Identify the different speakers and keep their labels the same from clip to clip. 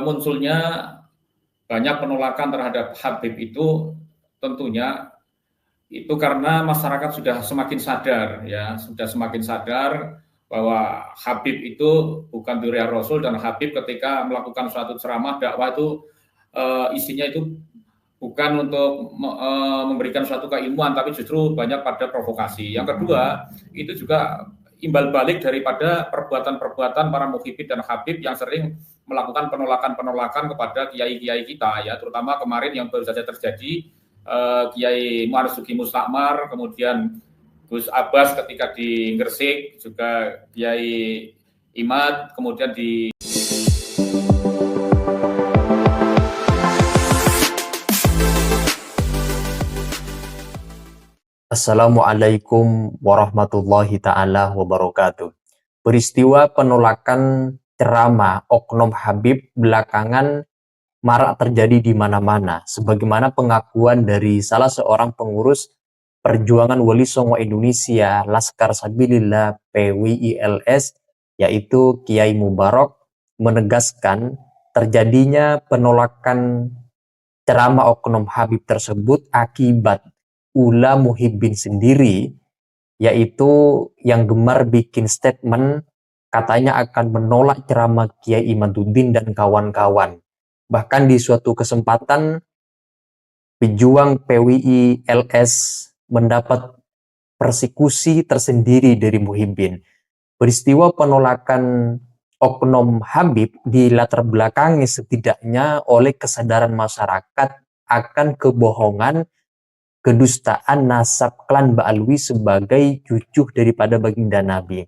Speaker 1: munculnya banyak penolakan terhadap Habib itu tentunya itu karena masyarakat sudah semakin sadar ya, sudah semakin sadar bahwa Habib itu bukan durian Rasul, dan Habib ketika melakukan suatu ceramah dakwah itu isinya itu bukan untuk memberikan suatu keilmuan, tapi justru banyak pada provokasi. Yang kedua, itu juga imbal balik daripada perbuatan-perbuatan para mukhibin dan Habib yang sering melakukan penolakan-penolakan kepada kiai-kiai kita ya, terutama kemarin yang baru saja terjadi, Kiai Marzuki Mustakmar, kemudian Gus Abbas ketika di Gresik, juga Kiai Imad, kemudian di
Speaker 2: Assalamualaikum warahmatullahi ta'ala wabarakatuh. Peristiwa penolakan ceramah oknum Habib belakangan marak terjadi di mana-mana, sebagaimana pengakuan dari salah seorang pengurus Perjuangan Wali Songo Indonesia Laskar Sabilillah PWILS, yaitu Kiai Mubarok, menegaskan terjadinya penolakan ceramah oknum Habib tersebut akibat ulah muhibbin sendiri, yaitu yang gemar bikin statement katanya akan menolak ceramah Kiai Imaduddin dan kawan-kawan. Bahkan di suatu kesempatan pejuang PWI LS mendapat persekusi tersendiri dari muhibbin. Peristiwa penolakan oknum Habib dilatar belakangi setidaknya oleh kesadaran masyarakat akan kebohongan kedustaan nasab klan Ba'alwi sebagai cucu daripada baginda Nabi.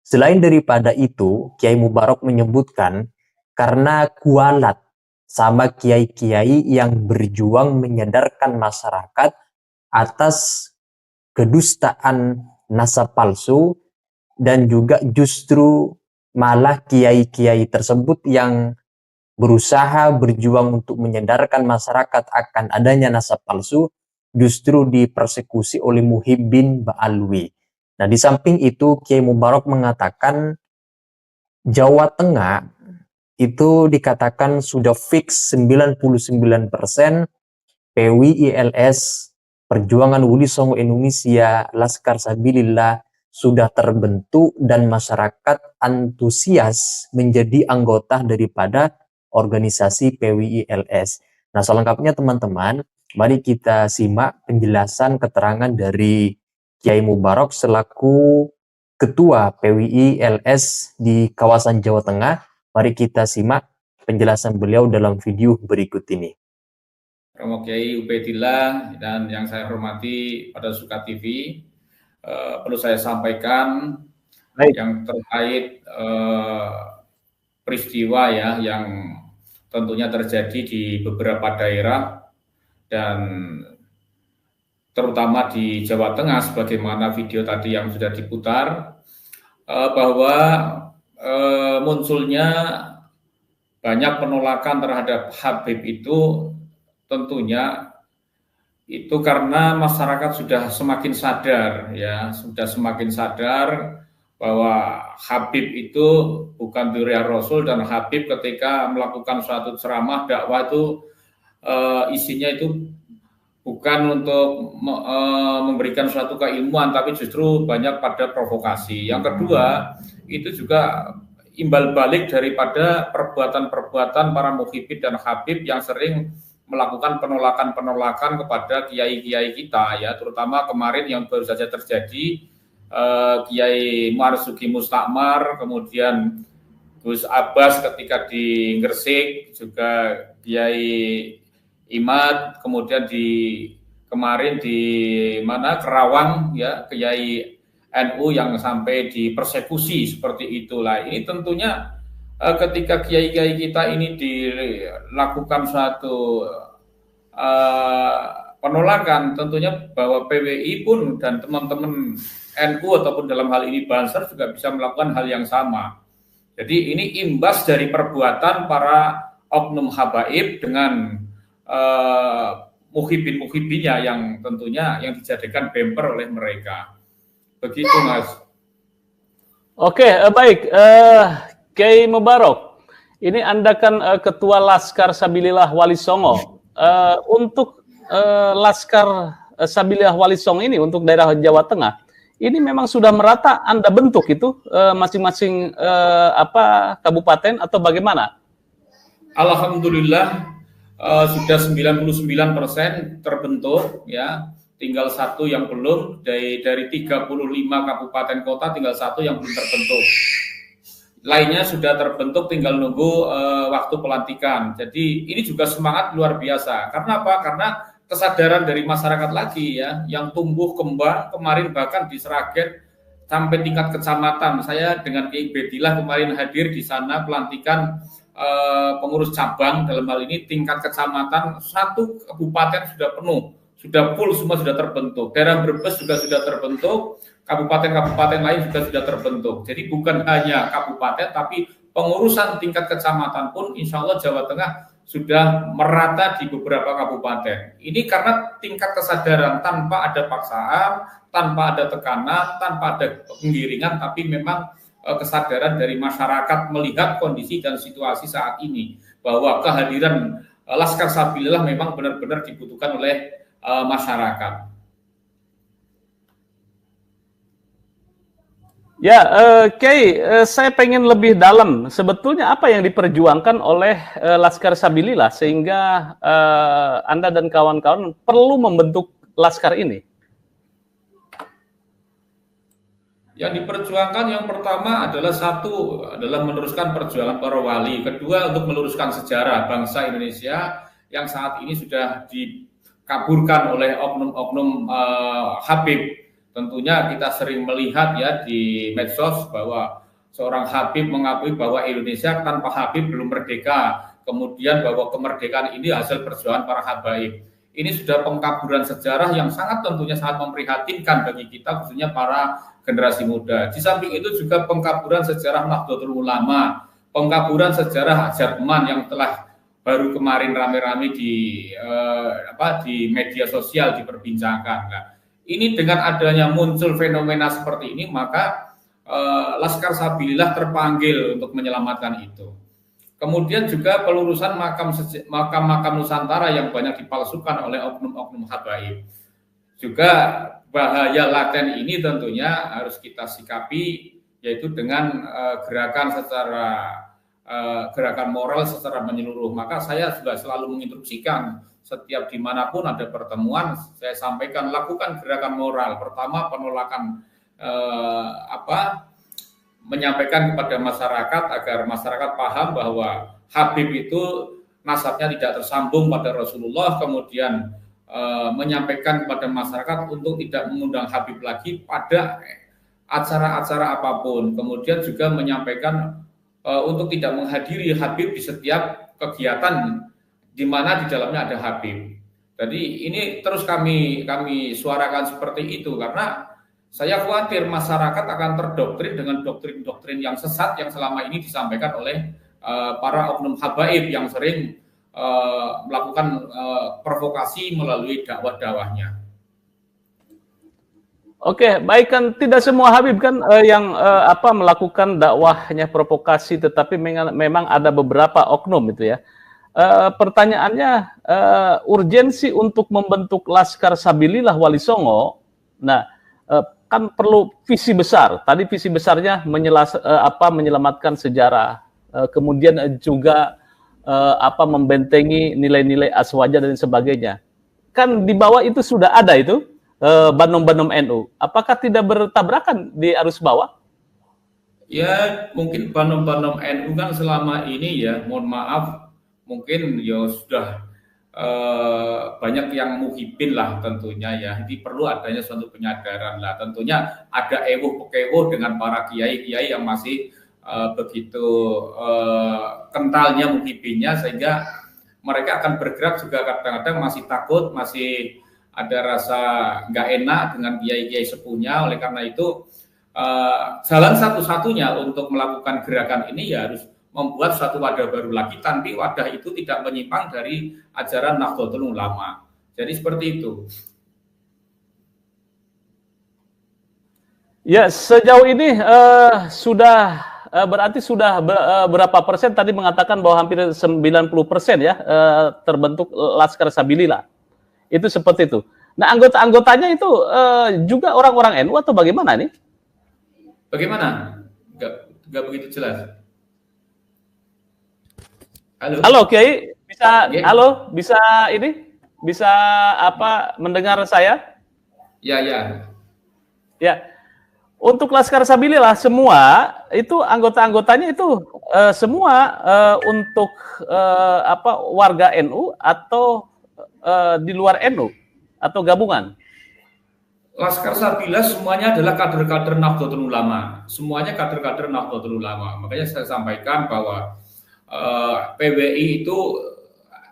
Speaker 2: Selain daripada itu, Kiai Mubarok menyebutkan karena kualat sama kiai-kiai yang berjuang menyadarkan masyarakat atas kedustaan nasab palsu, dan juga justru malah kiai-kiai tersebut yang berusaha berjuang untuk menyadarkan masyarakat akan adanya nasab palsu justru dipersekusi oleh muhibbin Ba'alwi. Nah, di samping itu Kiai Mubarok mengatakan Jawa Tengah itu dikatakan sudah fix 99% PWILS Perjuangan Wali Songo Indonesia Laskar Sabilillah sudah terbentuk dan masyarakat antusias menjadi anggota daripada organisasi PWILS. Nah, selengkapnya teman-teman, mari kita simak penjelasan keterangan dari Kiai Mubarok selaku Ketua PWILS di kawasan Jawa Tengah. Mari kita simak penjelasan beliau dalam video berikut ini.
Speaker 1: Romo Kiai Ubaidillah dan yang saya hormati pada Suka TV, perlu saya sampaikan yang terkait peristiwa ya yang tentunya terjadi di beberapa daerah dan terutama di Jawa Tengah, sebagaimana video tadi yang sudah diputar, bahwa munculnya banyak penolakan terhadap Habib itu tentunya itu karena masyarakat sudah semakin sadar ya, sudah semakin sadar bahwa Habib itu bukan durian Rasul, dan Habib ketika melakukan suatu ceramah dakwah itu isinya itu bukan untuk memberikan suatu keilmuan, tapi justru banyak pada provokasi. Yang kedua, itu juga imbal balik daripada perbuatan-perbuatan para mukhibin dan Habib yang sering melakukan penolakan-penolakan kepada kiai-kiai kita ya, terutama kemarin yang baru saja terjadi, Kiai Marzuki Mustakmar, kemudian Gus Abbas ketika di Gresik, juga Kiai Imad, kemudian kemarin di Kerawang ya, Kiai NU yang sampai dipersekusi seperti itulah. Ini tentunya ketika kiai-kiai kita ini dilakukan suatu penolakan, tentunya bahwa PWI pun dan teman-teman NU ataupun dalam hal ini Banser juga bisa melakukan hal yang sama. Jadi ini imbas dari perbuatan para oknum habaib dengan muhibin-muhibinnya yang tentunya yang dijadikan bemper oleh mereka. Begitu, Mas.
Speaker 3: Oke, baik. Kiai Mubarok, Ini Anda kan Ketua Laskar Sabilillah Wali Songo. Untuk Laskar Sabilillah Wali Songo ini untuk daerah Jawa Tengah, ini memang sudah merata Anda bentuk itu masing-masing kabupaten atau bagaimana?
Speaker 1: Alhamdulillah sudah 99% terbentuk ya. Tinggal satu yang belum, dari 35 kabupaten kota tinggal satu yang belum terbentuk. Lainnya sudah terbentuk, tinggal nunggu waktu pelantikan. Jadi ini juga semangat luar biasa. Karena apa? Karena kesadaran dari masyarakat lagi ya, yang tumbuh kembang. Kemarin bahkan di Sragen sampai tingkat kecamatan. Saya dengan Kiai Bedillah kemarin hadir di sana pelantikan pengurus cabang, dalam hal ini tingkat kecamatan, satu kabupaten sudah penuh, sudah full, semua sudah terbentuk. Daerah Brebes juga sudah terbentuk, kabupaten-kabupaten lain juga sudah terbentuk. Jadi bukan hanya kabupaten, tapi pengurusan tingkat kecamatan pun insya Allah Jawa Tengah sudah merata di beberapa kabupaten. Ini karena tingkat kesadaran tanpa ada paksaan, tanpa ada tekanan, tanpa ada penggiringan, tapi memang kesadaran dari masyarakat melihat kondisi dan situasi saat ini, bahwa kehadiran Laskar Sabilillah memang benar-benar dibutuhkan oleh masyarakat.
Speaker 3: Ya, Kiai, saya pengen lebih dalam. Sebetulnya apa yang diperjuangkan oleh Laskar Sabilillah sehingga Anda dan kawan-kawan perlu membentuk Laskar ini?
Speaker 1: Yang diperjuangkan yang pertama adalah satu adalah meneruskan perjuangan para wali, kedua untuk meluruskan sejarah bangsa Indonesia yang saat ini sudah dikaburkan oleh oknum-oknum Habib. Tentunya kita sering melihat ya di medsos bahwa seorang Habib mengakui bahwa Indonesia tanpa Habib belum merdeka, kemudian bahwa kemerdekaan ini hasil perjuangan para habaib. Ini sudah pengkaburan sejarah yang tentunya sangat memprihatinkan bagi kita, khususnya para generasi muda. Di samping itu juga pengkaburan sejarah Nahdlatul Ulama, pengkaburan sejarah Hajatman yang telah baru kemarin rame-rame di media sosial diperbincangkan. Nah, ini dengan adanya muncul fenomena seperti ini, maka Laskar Sabilillah terpanggil untuk menyelamatkan itu. Kemudian juga pelurusan makam Nusantara yang banyak dipalsukan oleh oknum-oknum habaib. Juga bahaya laten ini tentunya harus kita sikapi, yaitu dengan gerakan moral secara menyeluruh. Maka saya juga selalu menginstruksikan setiap dimanapun ada pertemuan, saya sampaikan lakukan gerakan moral. Pertama, penolakan menyampaikan kepada masyarakat agar masyarakat paham bahwa Habib itu nasabnya tidak tersambung pada Rasulullah, kemudian menyampaikan kepada masyarakat untuk tidak mengundang Habib lagi pada acara-acara apapun, kemudian juga menyampaikan untuk tidak menghadiri Habib di setiap kegiatan di mana di dalamnya ada Habib. Jadi ini terus kami suarakan seperti itu, karena saya khawatir masyarakat akan terdoktrin dengan doktrin-doktrin yang sesat yang selama ini disampaikan oleh para oknum habaib yang sering melakukan provokasi melalui dakwah-dakwahnya.
Speaker 3: Oke, baik, kan tidak semua Habib kan yang melakukan dakwahnya provokasi, tetapi memang ada beberapa oknum itu ya. Pertanyaannya, urgensi untuk membentuk Laskar Sabilillah Wali Songo, nah kan perlu visi besar. Tadi visi besarnya menyelamatkan sejarah, kemudian juga membentengi nilai-nilai aswaja dan sebagainya. Kan di bawah itu sudah ada itu Banom-Banom NU. Apakah tidak bertabrakan di arus bawah?
Speaker 1: Ya, mungkin Banom-Banom NU kan selama ini ya, mohon maaf, mungkin ya sudah banyak yang muhibin lah tentunya ya. Ini perlu adanya suatu penyadaran lah. Tentunya ada ewuh-pekewuh dengan para kiai-kiai yang masih begitu kentalnya muhibinnya, sehingga mereka akan bergerak juga kadang-kadang masih takut, masih ada rasa nggak enak dengan kiai-kiai sepuhnya. Oleh karena itu jalan satu-satunya untuk melakukan gerakan ini ya harus membuat suatu wadah baru lagi, tapi wadah itu tidak menyimpang dari ajaran Nahdlatul Ulama. Jadi seperti itu.
Speaker 3: Ya, sejauh ini sudah berarti sudah berapa persen tadi mengatakan bahwa hampir 90% ya terbentuk Laskar Sabilillah. Itu seperti itu. Nah, anggota-anggotanya itu juga orang-orang NU atau bagaimana nih?
Speaker 1: Bagaimana? Nggak begitu jelas. Halo.
Speaker 3: Halo Kiai, bisa
Speaker 1: Oke.
Speaker 3: halo, bisa ini? Bisa apa mendengar saya?
Speaker 1: Ya, ya.
Speaker 3: Ya. Untuk Laskar Sabilillah semua itu anggota-anggotanya itu semua untuk apa warga NU atau di luar NU atau gabungan?
Speaker 1: Laskar Sabilillah semuanya adalah kader-kader Nahdlatul Ulama. Semuanya kader-kader Nahdlatul Ulama. Makanya saya sampaikan bahwa PWI itu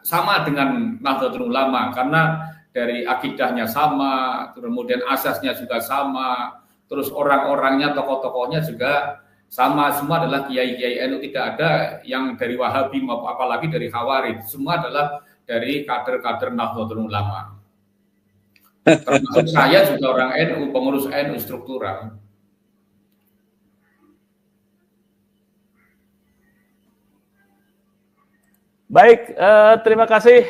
Speaker 1: sama dengan Nahdlatul Ulama karena dari akidahnya sama, kemudian asasnya juga sama, terus orang-orangnya, tokoh-tokohnya juga sama, semua adalah kiai-kiai NU, tidak ada yang dari Wahabi maupun apalagi dari Khawarij, semua adalah dari kader-kader Nahdlatul Ulama. Termasuk saya juga orang NU, pengurus NU struktural.
Speaker 3: Baik, terima kasih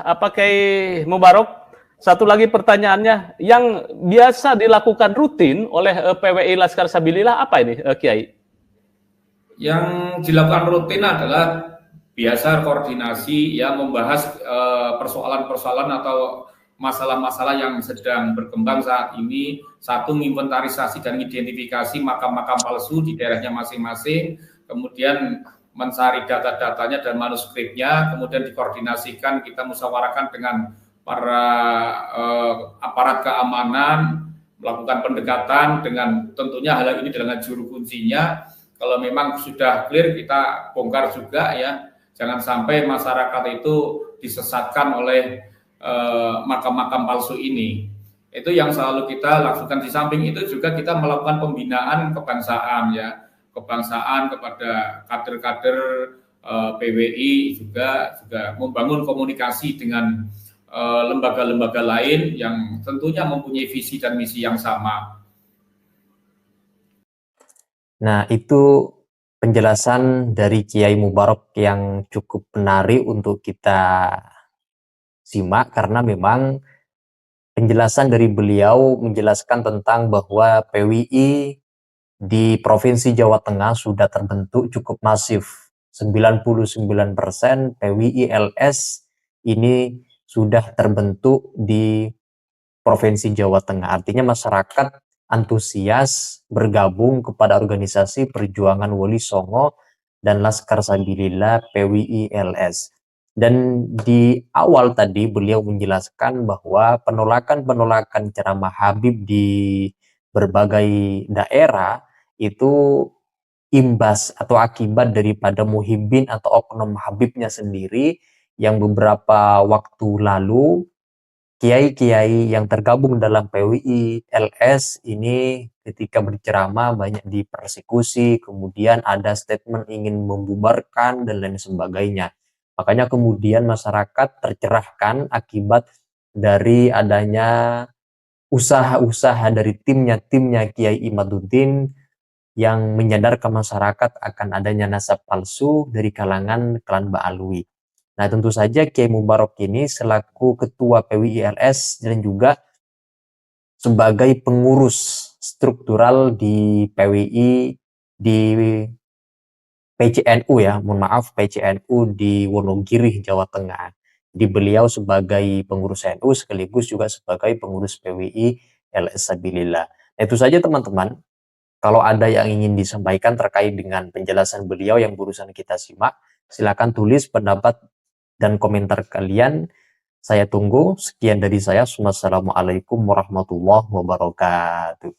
Speaker 3: apa Kiai Mubarok. Satu lagi pertanyaannya, yang biasa dilakukan rutin oleh PWI Laskar Sabilillah apa ini, Kiai?
Speaker 1: Yang dilakukan rutin adalah biasa koordinasi, ya, membahas persoalan-persoalan atau masalah-masalah yang sedang berkembang saat ini. Satu, menginventarisasi dan identifikasi makam-makam palsu di daerahnya masing-masing, kemudian mencari data-datanya dan manuskripnya, kemudian dikoordinasikan, kita musyawarahkan dengan para aparat keamanan, melakukan pendekatan dengan tentunya hal ini dengan juru kuncinya. Kalau memang sudah clear, kita bongkar juga, ya. Jangan sampai masyarakat itu disesatkan oleh makam-makam palsu ini. Itu yang selalu kita lakukan. Di samping itu juga kita melakukan pembinaan kebangsaan, ya, kebangsaan kepada kader-kader PWI, juga membangun komunikasi dengan lembaga-lembaga lain yang tentunya mempunyai visi dan misi yang sama.
Speaker 2: Nah, itu penjelasan dari Kiai Mubarok yang cukup menarik untuk kita simak, karena memang penjelasan dari beliau menjelaskan tentang bahwa PWI di Provinsi Jawa Tengah sudah terbentuk cukup masif. 99% PWI LS ini sudah terbentuk di Provinsi Jawa Tengah. Artinya masyarakat antusias bergabung kepada organisasi Perjuangan Wali Songo dan Laskar Sabilillah PWI LS. Dan di awal tadi beliau menjelaskan bahwa penolakan-penolakan ceramah Habib di berbagai daerah itu imbas atau akibat daripada muhibbin atau oknum Habibnya sendiri, yang beberapa waktu lalu kiai-kiai yang tergabung dalam PWI LS ini ketika berceramah banyak dipersekusi, kemudian ada statement ingin membubarkan dan lain sebagainya. Makanya kemudian masyarakat tercerahkan akibat dari adanya usaha-usaha dari timnya Kiai Imaduddin yang menyadarkan masyarakat akan adanya nasab palsu dari kalangan klan Ba'alwi. Nah, tentu saja Kiai Mubarok ini selaku Ketua PWI LS dan juga sebagai pengurus struktural di PWI di PCNU, ya, mohon maaf, PCNU di Wonogiri, Jawa Tengah. Di beliau sebagai pengurus NU sekaligus juga sebagai pengurus PWI LS Sabilillah. Nah, itu saja teman-teman. Kalau ada yang ingin disampaikan terkait dengan penjelasan beliau yang barusan kita simak, silakan tulis pendapat dan komentar kalian. Saya tunggu. Sekian dari saya. Wassalamualaikum warahmatullahi wabarakatuh.